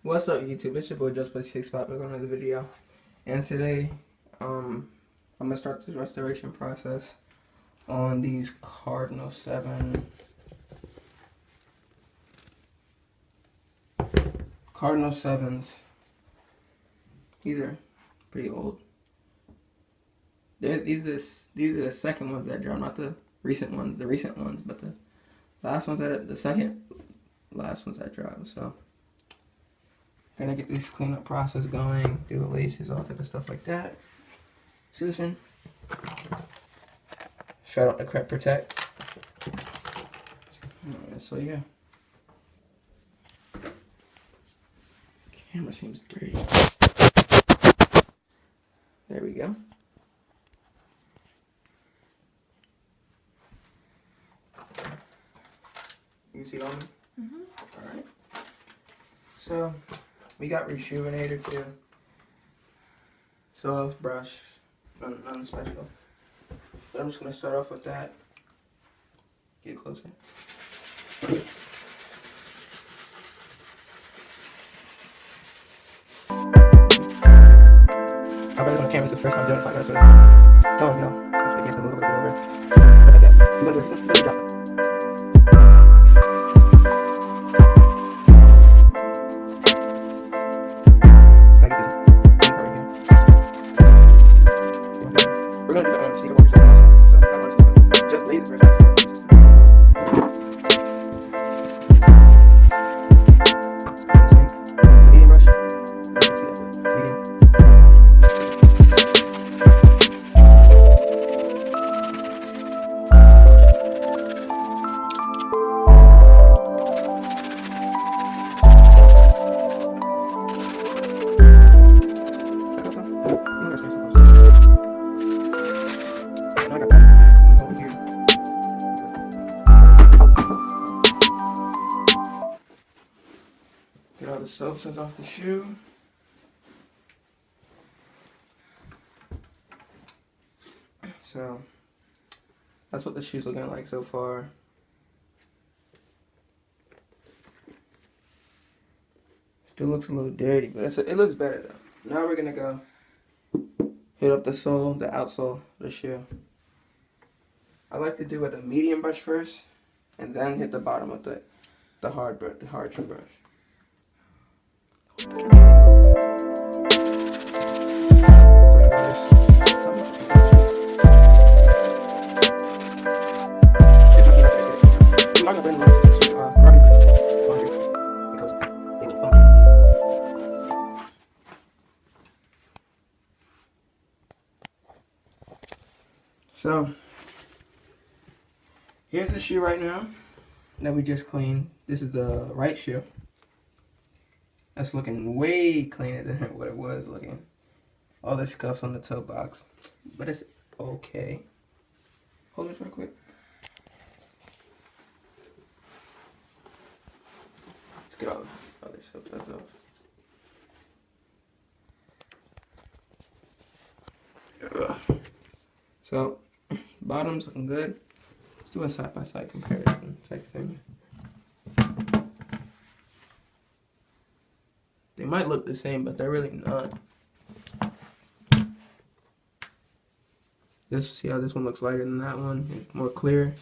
What's up, YouTube? It's your boy Just Play 65 with another video, and today, I'm gonna start this restoration process on these Cardinal 7s. These are pretty old. These are the second ones that dropped, not the recent ones. The recent ones, but the last ones the second last ones that dropped. So. Gonna get this cleanup process going, do the laces, all type of stuff like that. Susan. Shout out to Crep Protect. Alright, so yeah. Camera seems dirty. There we go. You can see it on me? Mm-hmm. Alright. So, we got Reshoevn-Ator too. Soft brush, nothing special. But I'm just gonna start off with that. Get closer. I bet on camera it's the first time doing it, so I gotta sort of. Oh no, I guess I move a little bit over. Like that. You're gonna do it. Good job. Get all the substance off the shoe. So that's what the shoe's looking like so far. Still looks a little dirty, but it looks better though. Now we're gonna go hit up the sole, the outsole of the shoe. I like to do with a medium brush first, and then hit the bottom with the hard shoe brush. So, here's the shoe right now that we just cleaned. This is the right shoe. That's looking way cleaner than what it was looking. All the scuffs on the toe box, but it's okay. Hold this real quick. Let's get all the other substance off. So, bottoms looking good. Let's do a side-by-side comparison type thing. They might look the same, but they're really not. Let's see how this one looks lighter than that one. More clear.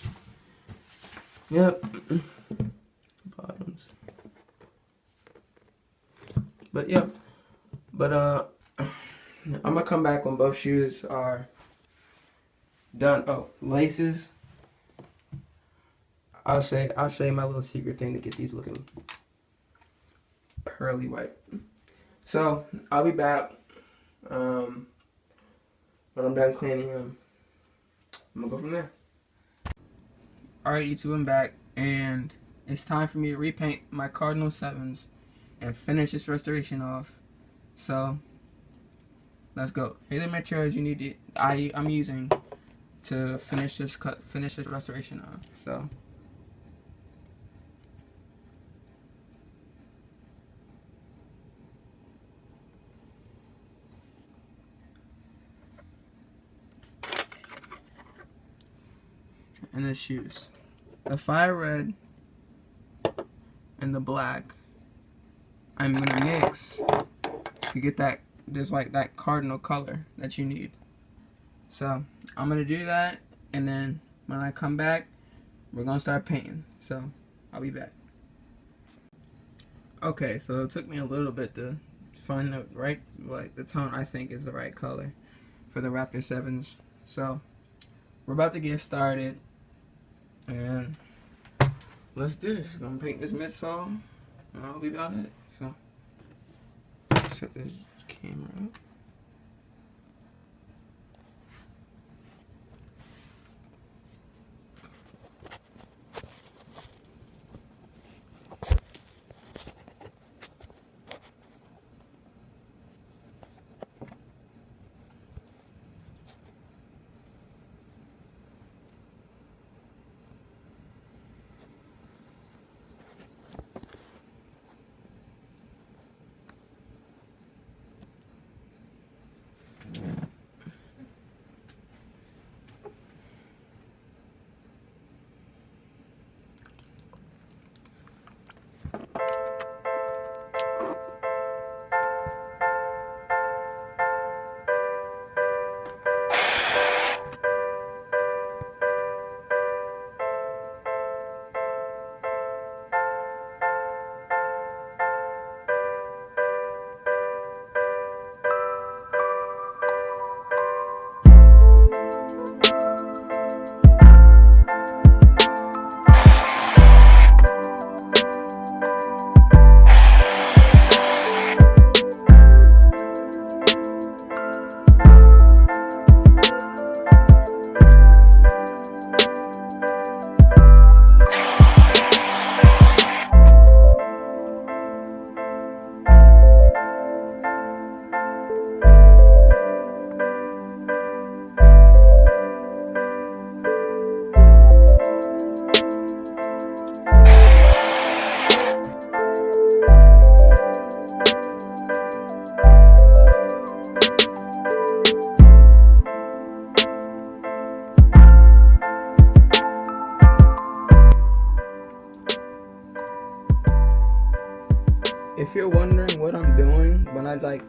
Yep. Bottoms. But yeah. But I'm gonna come back when both shoes are done. Oh, laces. I'll show you my little secret thing to get these looking pearly white. So I'll be back when I'm done cleaning them. I'm gonna go from there. Alright, YouTube, I'm back, and it's time for me to repaint my Cardinal 7s and finish this restoration off. So let's go. Here are the materials you need to I'm using to finish this restoration off. So and the shoes. The fire red and the black I'm gonna mix to get that, there's like that cardinal color that you need. So I'm gonna do that, and then when I come back, we're gonna start painting. So I'll be back. Okay, so it took me a little bit to find the right, like the tone I think is the right color for the Raptor 7s. So we're about to get started, and let's do this. We're gonna paint this midsole, and that'll be about it. So set this camera up. If you're wondering what I'm doing when I like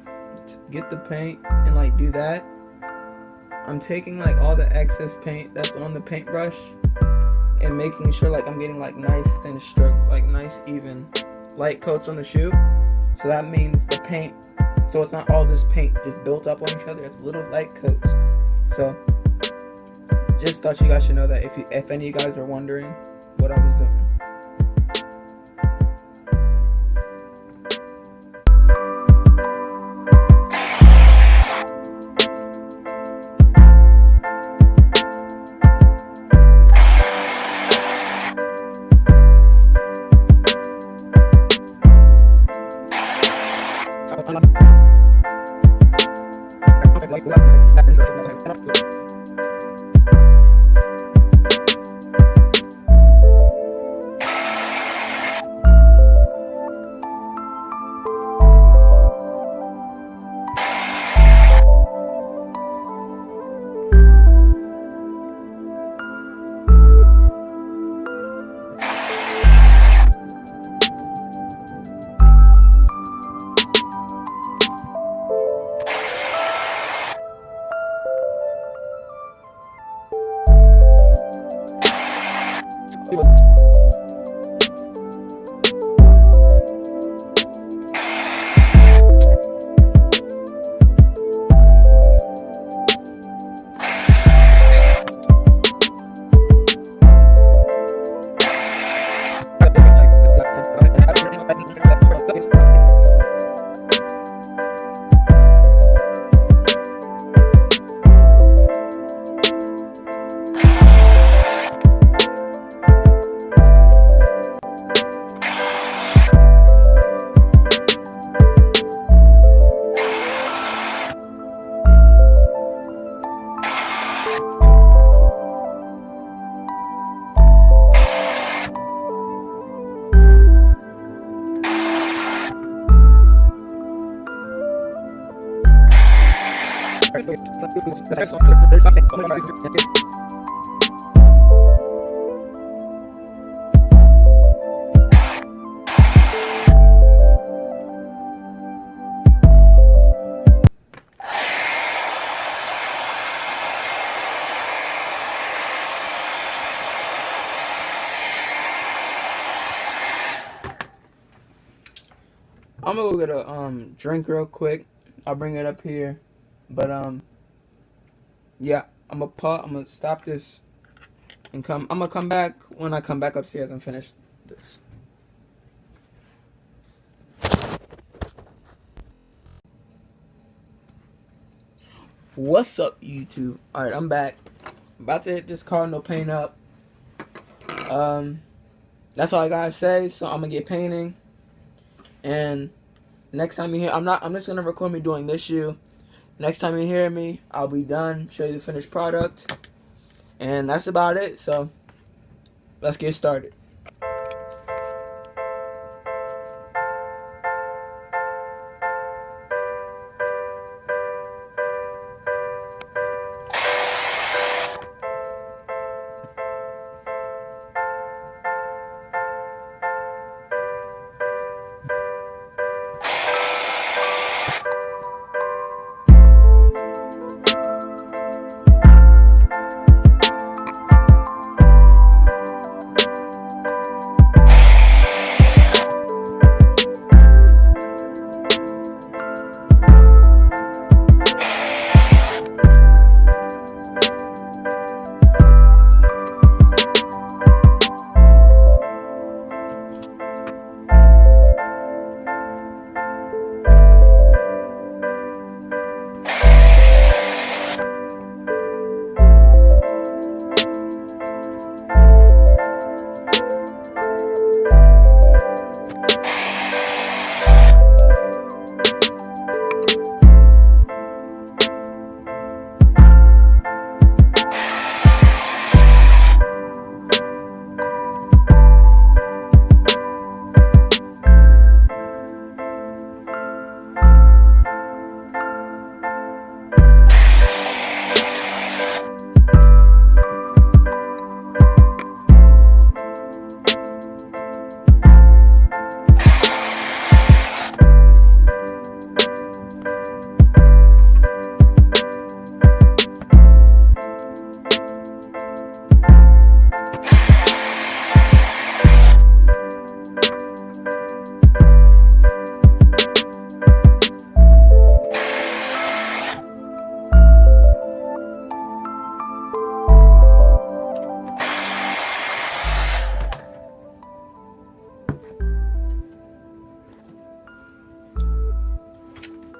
get the paint and like do that, I'm taking like all the excess paint that's on the paintbrush and making sure like I'm getting like nice thin strokes, like nice even light coats on the shoe. So that means the paint, so it's not all this paint just built up on each other, it's little light coats. So just thought you guys should know that if any of you guys are wondering what I was doing. I'm gonna go get a drink real quick. I'll bring it up here. But yeah, I'm gonna stop this and I'm gonna come back when I come back upstairs and finish this. What's up, YouTube? Alright, I'm back. About to hit this Cardinal paint up. That's all I gotta say. So I'm gonna get painting, and next time you hear, I'm just gonna record me doing this shoe. Next time you hear me, I'll be done, show you the finished product, and that's about it. So let's get started.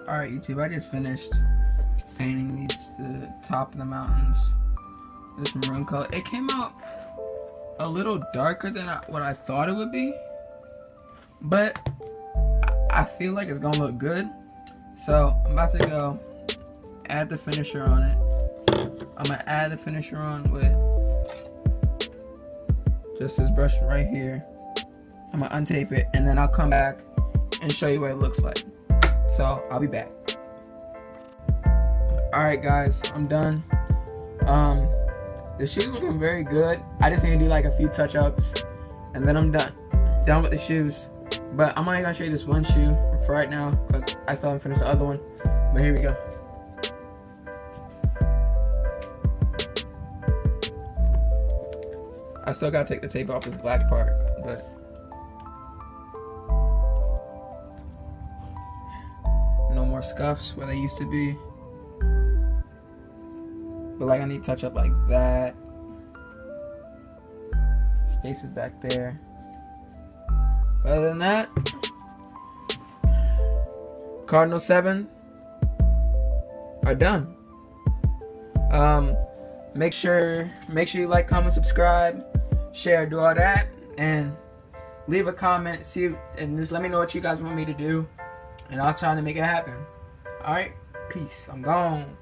Alright, YouTube, I just finished painting the top of the mountains. This maroon color. It came out a little darker than what I thought it would be, but I feel like it's gonna look good. So I'm about to go add the finisher on it. I'm gonna add the finisher on with just this brush right here. I'm gonna untape it, and then I'll come back and show you what it looks like. So I'll be back. Alright guys, I'm done. The shoes looking very good. I just need to do like a few touch-ups, and then I'm done. Done with the shoes. But I'm only gonna show you this one shoe for right now, because I still haven't finished the other one. But here we go. I still gotta take the tape off this black part, but no more scuffs where they used to be. But like I need to touch up like that. Spaces back there. But other than that, Cardinal 7 are done. Make sure you like, comment, subscribe, share, do all that, and leave a comment. And just let me know what you guys want me to do, and I'll try to make it happen. All right, peace. I'm gone.